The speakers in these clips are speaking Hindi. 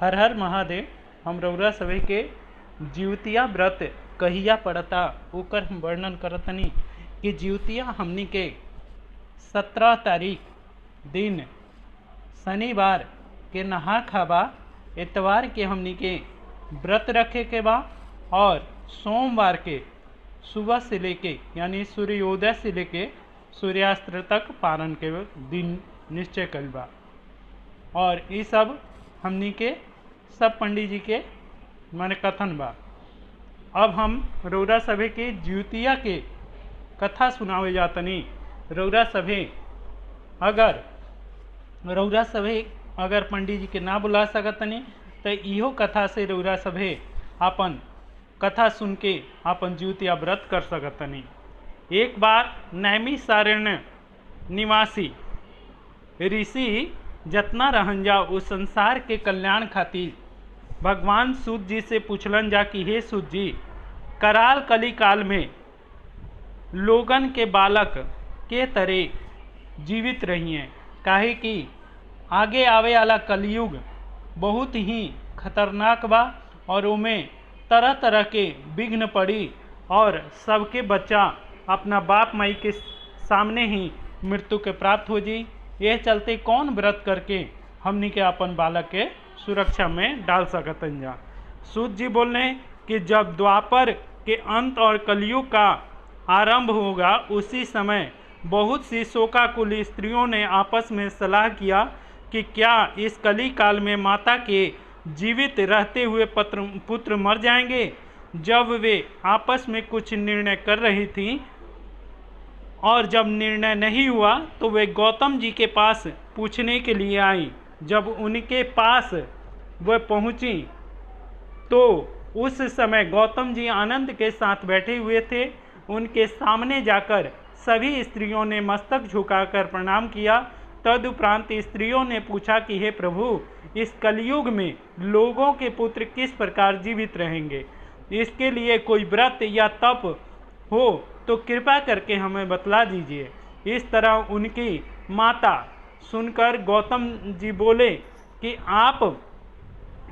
हर हर महादेव। हम रउरा सभे के जीवतिया व्रत कहिया पड़ता ओकर हम वर्णन करतनी कि जीवतिया हमनी के 17 तारीख दिन शनिवार के नहा खाबा, इतवार के हमनी के व्रत रखे के बा और सोमवार के सुबह से लेके यानी सूर्योदय से लेके सूर्यास्त तक पारण के दिन निश्चय कल बा। और ये सब हमनी के सब पंडित जी के माने कथन बा। अब हम रउरा सभे के ज्योतिया के कथा सुनावे जातनी। रउरा सभे अगर पंडित जी के ना बुला सकतनी तो इहो कथा से रउरा सभे अपन कथा सुन के अपन ज्योतिया व्रत कर सकतनी। एक बार नैमिषारण्य निवासी ऋषि जतना रहन जा उस संसार के कल्याण खातिर भगवान सूत जी से पूछलन जा कि हे सूत जी, कराल कली काल में लोगन के बालक के तरह जीवित रहिए, काहे कि आगे आवे वाला कलयुग बहुत ही खतरनाक बा और उमें तरह तरह के विघ्न पड़ी और सबके बच्चा अपना बाप माई के सामने ही मृत्यु के प्राप्त हो जी। यह चलते कौन व्रत करके हमनी के अपन बालक के सुरक्षा में डाल सकतन जा। सूत जी बोले कि जब द्वापर के अंत और कलयुग का आरंभ होगा उसी समय बहुत सी शोकाकुल स्त्रियों ने आपस में सलाह किया कि क्या इस कली काल में माता के जीवित रहते हुए पुत्र मर जाएंगे। जब वे आपस में कुछ निर्णय कर रही थीं और जब निर्णय नहीं हुआ तो वे गौतम जी के पास पूछने के लिए आई। जब उनके पास वह पहुंची तो उस समय गौतम जी आनंद के साथ बैठे हुए थे। उनके सामने जाकर सभी स्त्रियों ने मस्तक झुकाकर प्रणाम किया। तदुपरांत स्त्रियों ने पूछा कि हे प्रभु, इस कलयुग में लोगों के पुत्र किस प्रकार जीवित रहेंगे, इसके लिए कोई व्रत या तप हो तो कृपा करके हमें बतला दीजिए। इस तरह उनकी माता सुनकर गौतम जी बोले कि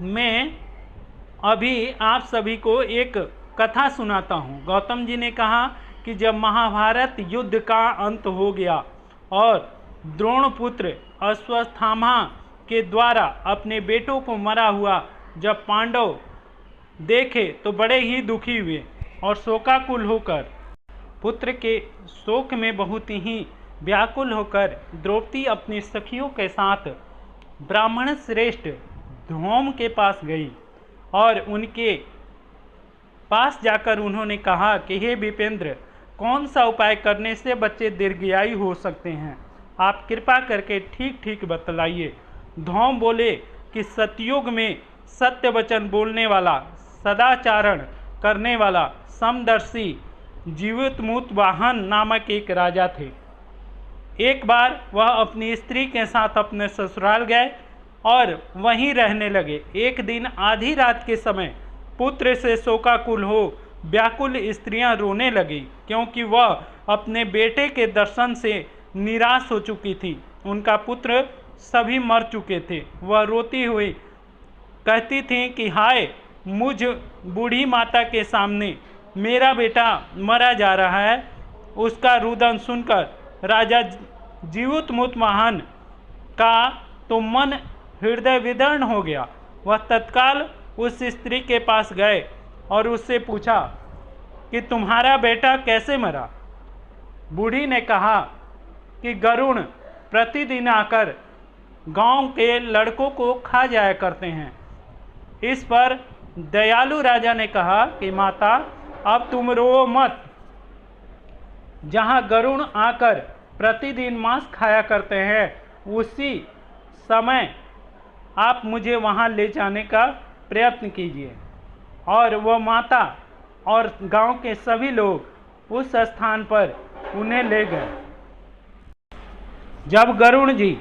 मैं अभी आप सभी को एक कथा सुनाता हूँ। गौतम जी ने कहा कि जब महाभारत युद्ध का अंत हो गया और द्रोणपुत्र अश्वत्थामा के द्वारा अपने बेटों को मरा हुआ जब पांडव देखे तो बड़े ही दुखी हुए और शोकाकुल होकर पुत्र के शोक में बहुत ही व्याकुल होकर द्रौपदी अपनी सखियों के साथ ब्राह्मण श्रेष्ठ धूम के पास गई और उनके पास जाकर उन्होंने कहा कि हे विपेंद्र, कौन सा उपाय करने से बच्चे दीर्घायु हो सकते हैं, आप कृपा करके ठीक ठीक बतलाइए। धौम बोले कि सतयुग में सत्य वचन बोलने वाला, सदाचारण करने वाला, समदर्शी जीवितमुत वाहन नामक एक राजा थे। एक बार वह अपनी स्त्री के साथ अपने ससुराल गए और वहीं रहने लगे। एक दिन आधी रात के समय पुत्र से शोकाकुल हो व्याकुल स्त्रियां रोने लगी, क्योंकि वह अपने बेटे के दर्शन से निराश हो चुकी थी। उनका पुत्र सभी मर चुके थे। वह रोती हुई कहती थी कि हाय, मुझ बूढ़ी माता के सामने मेरा बेटा मरा जा रहा है। उसका रुदन सुनकर राजा जीवितमुत महान का तो मन हृदय विदर्ण हो गया। वह तत्काल उस स्त्री के पास गए और उससे पूछा कि तुम्हारा बेटा कैसे मरा। बूढ़ी ने कहा कि गरुण प्रतिदिन आकर गांव के लड़कों को खा जाया करते हैं। इस पर दयालु राजा ने कहा कि माता, अब तुम रो मत। जहां गरुण आकर प्रतिदिन मांस खाया करते हैं उसी समय आप मुझे वहां ले जाने का प्रयत्न कीजिए। और वह माता और गांव के सभी लोग उस स्थान पर उन्हें ले गए। जब गरुण जी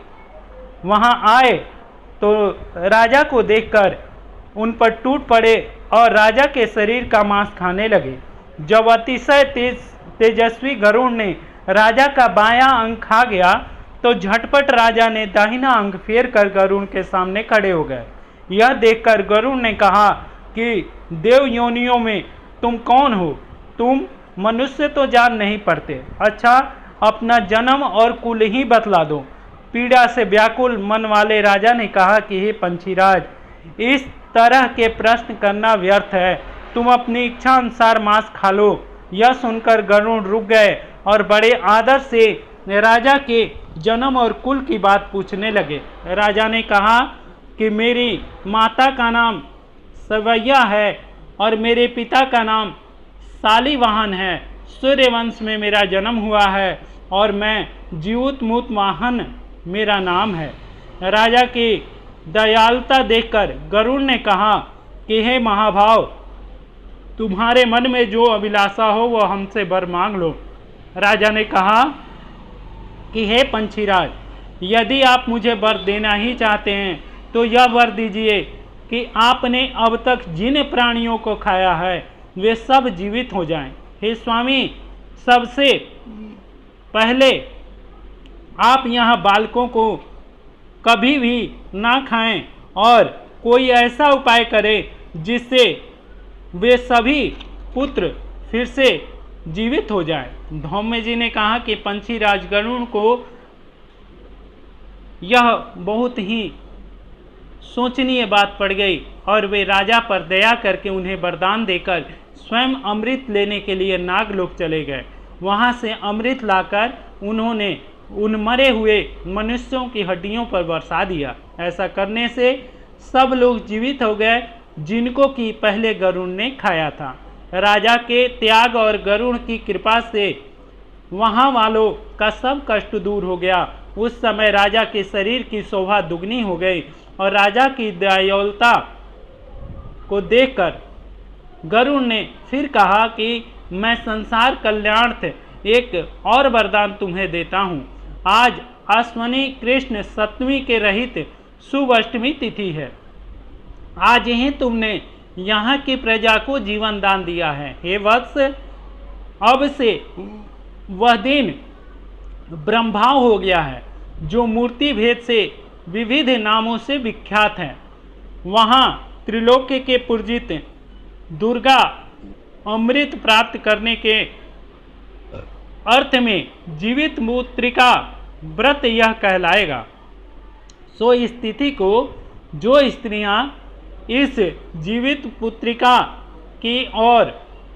वहां आए तो राजा को देखकर उन पर टूट पड़े और राजा के शरीर का मांस खाने लगे। जब अतिशय तेजस्वी गरुड़ ने राजा का बायां अंग खा गया तो झटपट राजा ने दाहिना अंग फेर कर गरुड़ के सामने खड़े हो गए। यह देखकर गरुड़ ने कहा कि देव योनियों में तुम कौन हो? तुम मनुष्य तो जान नहीं पड़ते। अच्छा, अपना जन्म और कुल ही बतला दो। पीड़ा से व्याकुल मन वाले राजा ने कहा कि हे पंछीराज, इस तरह के प्रश्न करना व्यर्थ है। तुम अपनी इच्छा अनुसार मांस खा लो। यह सुनकर गरुड़ रुक गए और बड़े आदर से राजा के जन्म और कुल की बात पूछने लगे। राजा ने कहा कि मेरी माता का नाम सवैया है और मेरे पिता का नाम शालिवाहन है। सूर्यवंश में मेरा जन्म हुआ है और मैं जीवुतमुत वाहन मेरा नाम है। राजा की दयालुता देखकर गरुड़ ने कहा कि हे महाभाव, तुम्हारे मन में जो अभिलाषा हो वह हमसे वर मांग लो। राजा ने कहा कि हे पंछीराज, यदि आप मुझे वर देना ही चाहते हैं तो यह वर दीजिए कि आपने अब तक जिन प्राणियों को खाया है वे सब जीवित हो जाएं। हे स्वामी, सबसे पहले आप यहाँ बालकों को कभी भी ना खाएं और कोई ऐसा उपाय करें जिससे वे सभी पुत्र फिर से जीवित हो जाएं। धौम्य जी ने कहा कि पंछीराज गरुड़ को यह बहुत ही सोचनीय बात पड़ गई और वे राजा पर दया करके उन्हें वरदान देकर स्वयं अमृत लेने के लिए नागलोक चले गए। वहां से अमृत लाकर उन्होंने उन मरे हुए मनुष्यों की हड्डियों पर बरसा दिया। ऐसा करने से सब लोग जीवित हो गए जिनको कि पहले गरुड़ ने खाया था। राजा के त्याग और गरुड़ की कृपा से वहाँ वालों का सब कष्ट दूर हो गया। उस समय राजा के शरीर की शोभा दुगनी हो गई और राजा की दयालुता को देखकर गरुड़ ने फिर कहा कि मैं संसार कल्याणार्थ एक और वरदान तुम्हें देता हूँ। आज अश्वनी कृष्ण सप्तमी के रहित शुभ अष्टमी तिथि है। आज ही तुमने यहाँ की प्रजा को जीवन दान दिया है। हे वत्स, अब से वह दिन ब्रह्माव हो गया है जो मूर्ति भेद से विविध नामों से विख्यात है। वहाँ त्रिलोक्य के पूजित दुर्गा अमृत प्राप्त करने के अर्थ में जीवित मूत्रिका व्रत यह कहलाएगा। सो इस तिथि को जो स्त्रियां इस जीवित पुत्रिका की और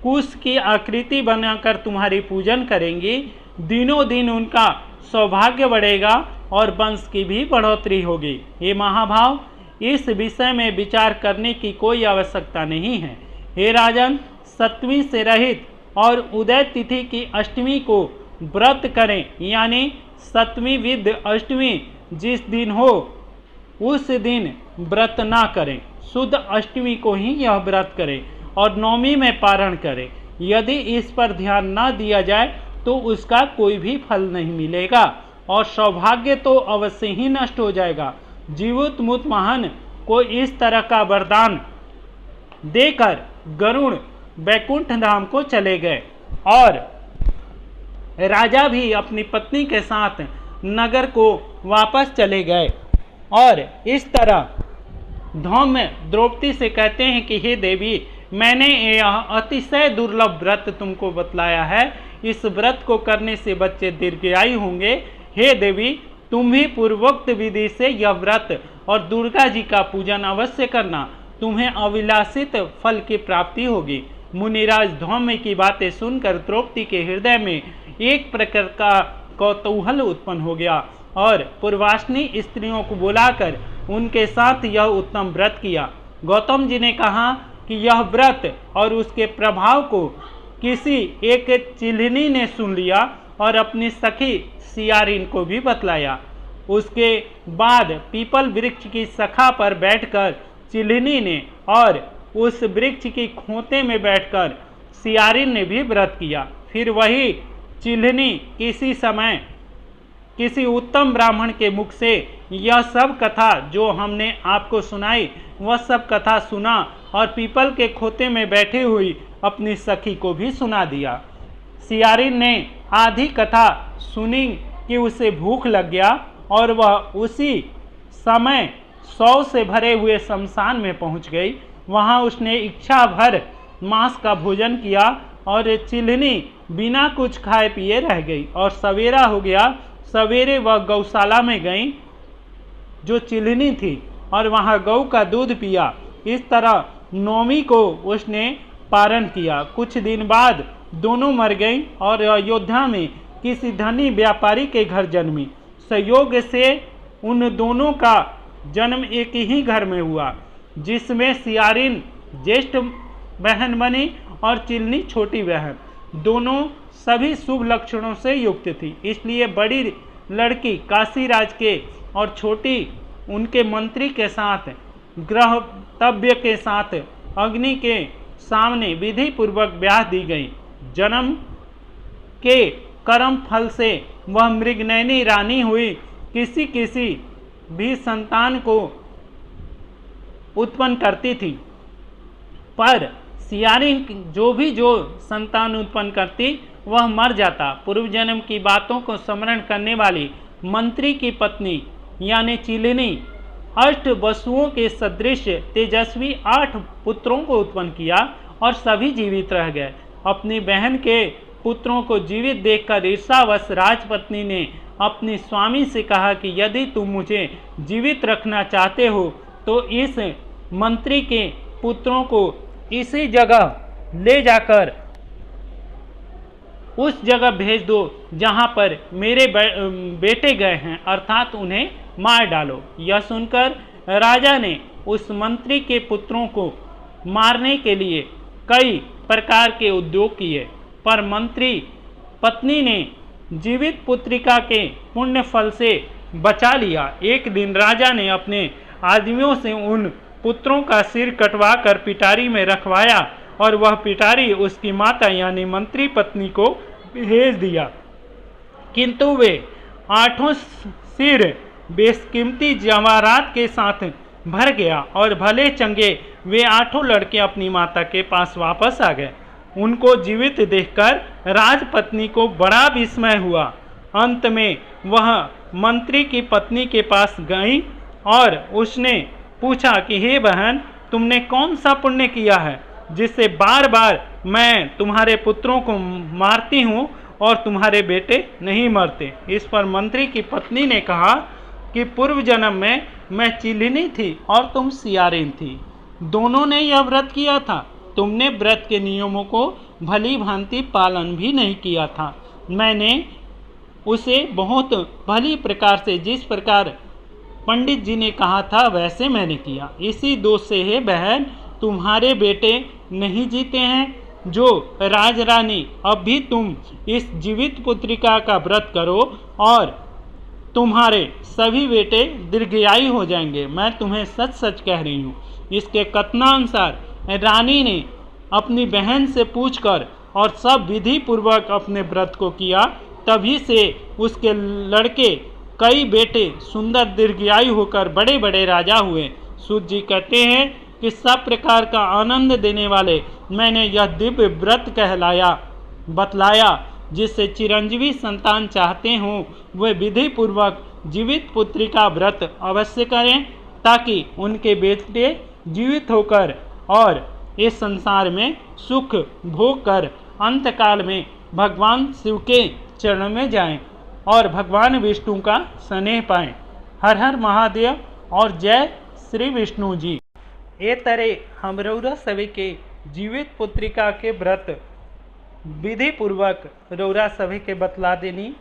कुश की आकृति बनाकर तुम्हारी पूजन करेंगी, दिनों दिन उनका सौभाग्य बढ़ेगा और वंश की भी बढ़ोतरी होगी। हे महाभाव, इस विषय में विचार करने की कोई आवश्यकता नहीं है। हे राजन, सप्तमी से रहित और उदय तिथि की अष्टमी को व्रत करें, यानी सप्तमी विद अष्टमी जिस दिन हो उस दिन व्रत ना करें। शुद्ध अष्टमी को ही यह व्रत करें और नवमी में पारण करें। यदि इस पर ध्यान ना दिया जाए तो उसका कोई भी फल नहीं मिलेगा और सौभाग्य तो अवश्य ही नष्ट हो जाएगा। जीवोत्मुत महान को इस तरह का वरदान देकर गरुड़ वैकुंठ धाम को चले गए और राजा भी अपनी पत्नी के साथ नगर को वापस चले गए। और इस तरह धौम्य द्रौपदी से कहते हैं कि हे देवी, मैंने यह अतिशय दुर्लभ व्रत तुमको बतलाया है। इस व्रत को करने से बच्चे दीर्घायु होंगे। हे देवी, तुम भी पूर्वोक्त विधि से यह व्रत और दुर्गा जी का पूजन अवश्य करना, तुम्हें अभिलाषित फल की प्राप्ति होगी। मुनिराज धौम्य की बातें सुनकर द्रौपदी के हृदय में एक प्रकार का कौतूहल उत्पन्न हो गया और पूर्वाश्नी स्त्रियों को बुलाकर उनके साथ यह उत्तम व्रत किया। गौतम जी ने कहा कि यह व्रत और उसके प्रभाव को किसी एक चिल्हनी ने सुन लिया और अपनी सखी सियारिन को भी बतलाया। उसके बाद पीपल वृक्ष की शाखा पर बैठकर चिल्हनी ने और उस वृक्ष की खोते में बैठकर सियारिन ने भी व्रत किया। फिर वही चिल्हनी किसी समय किसी उत्तम ब्राह्मण के मुख से यह सब कथा जो हमने आपको सुनाई वह सब कथा सुना और पीपल के खोते में बैठी हुई अपनी सखी को भी सुना दिया। सियारिन ने आधी कथा सुनी कि उसे भूख लग गया और वह उसी समय 100 से भरे हुए शमशान में पहुंच गई। वहां उसने इच्छा भर मांस का भोजन किया और चिल्हनी बिना कुछ खाए पिए रह गई। और सवेरा हो गया। सवेरे वह गौशाला में गई जो चिल्हनी थी और वहां गौ का दूध पिया। इस तरह 9वीं को उसने पारण किया। कुछ दिन बाद दोनों मर गईं और अयोध्या में किसी धनी व्यापारी के घर जन्मी। संयोग से उन दोनों का जन्म एक ही घर में हुआ, जिसमें सियारिन ज्येष्ठ बहन बनी और चिल्हनी छोटी बहन। दोनों सभी शुभ लक्षणों से युक्त थी, इसलिए बड़ी लड़की काशीराज के और छोटी उनके मंत्री के साथ ग्रहतव्य के साथ अग्नि के सामने विधि पूर्वक ब्याह दी गई। जन्म के कर्म फल से वह मृगनयनी रानी हुई। किसी किसी भी संतान को उत्पन्न करती थी, पर सियारिन जो संतान उत्पन्न करती वह मर जाता। पूर्व जन्म की बातों को स्मरण करने वाली मंत्री की पत्नी यानी चिल्हनी 8 वसुओं के सदृश तेजस्वी 8 पुत्रों को उत्पन्न किया और सभी जीवित रह गए। अपनी बहन के पुत्रों को जीवित देखकर ईर्ष्यावश राजपत्नी ने अपनी स्वामी से कहा कि यदि तुम मुझे जीवित रखना चाहते हो तो इस मंत्री के पुत्रों को इसी जगह ले जाकर उस जगह भेज दो जहां पर मेरे बेटे गए हैं, अर्थात उन्हें मार डालो। यह सुनकर राजा ने उस मंत्री के पुत्रों को मारने के लिए कई प्रकार के उद्योग किए, पर मंत्री पत्नी ने जीवित पुत्रिका के पुण्य फल से बचा लिया। एक दिन राजा ने अपने आदमियों से उन पुत्रों का सिर कटवा कर पिटारी में रखवाया और वह पिटारी उसकी माता यानी मंत्री पत्नी को भेज दिया। किंतु वे 8 सिर बेशकीमती जवाहरात के साथ भर गया और भले चंगे वे 8 लड़के अपनी माता के पास वापस आ गए। उनको जीवित देखकर राजपत्नी को बड़ा विस्मय हुआ। अंत में वह मंत्री की पत्नी के पास गई और उसने पूछा कि हे बहन, तुमने कौन सा पुण्य किया है जिससे बार बार मैं तुम्हारे पुत्रों को मारती हूँ और तुम्हारे बेटे नहीं मरते। इस पर मंत्री की पत्नी ने कहा कि पूर्व जन्म में मैं चिल्हनी थी और तुम सियारिन थी। दोनों ने यह व्रत किया था। तुमने व्रत के नियमों को भली भांति पालन भी नहीं किया था। मैंने उसे बहुत भली प्रकार से जिस प्रकार पंडित जी ने कहा था वैसे मैंने किया। इसी दोष से है बहन, तुम्हारे बेटे नहीं जीते हैं। जो राजरानी, अब भी तुम इस जीवित पुत्रिका का व्रत करो और तुम्हारे सभी बेटे दीर्घायु हो जाएंगे। मैं तुम्हें सच सच कह रही हूँ। इसके कथनानुसार रानी ने अपनी बहन से पूछकर और सब विधि पूर्वक अपने व्रत को किया। तभी से उसके लड़के कई बेटे सुंदर दीर्घायु होकर बड़े बड़े राजा हुए। सूत जी कहते हैं कि सब प्रकार का आनंद देने वाले मैंने यह दिव्य व्रत बतलाया, जिससे चिरंजीवी संतान चाहते हों वे विधि पूर्वक जीवित पुत्री का व्रत अवश्य करें, ताकि उनके बेटे जीवित होकर और इस संसार में सुख भोग कर अंतकाल में भगवान शिव के चरण में जाएं और भगवान विष्णु का स्नेह पाएं। हर हर महादेव और जय श्री विष्णु जी। ए तरह हम रौरा सभी के जीवित पुत्रिका के व्रत विधि पूर्वक रौरा सभी के बतला देनी।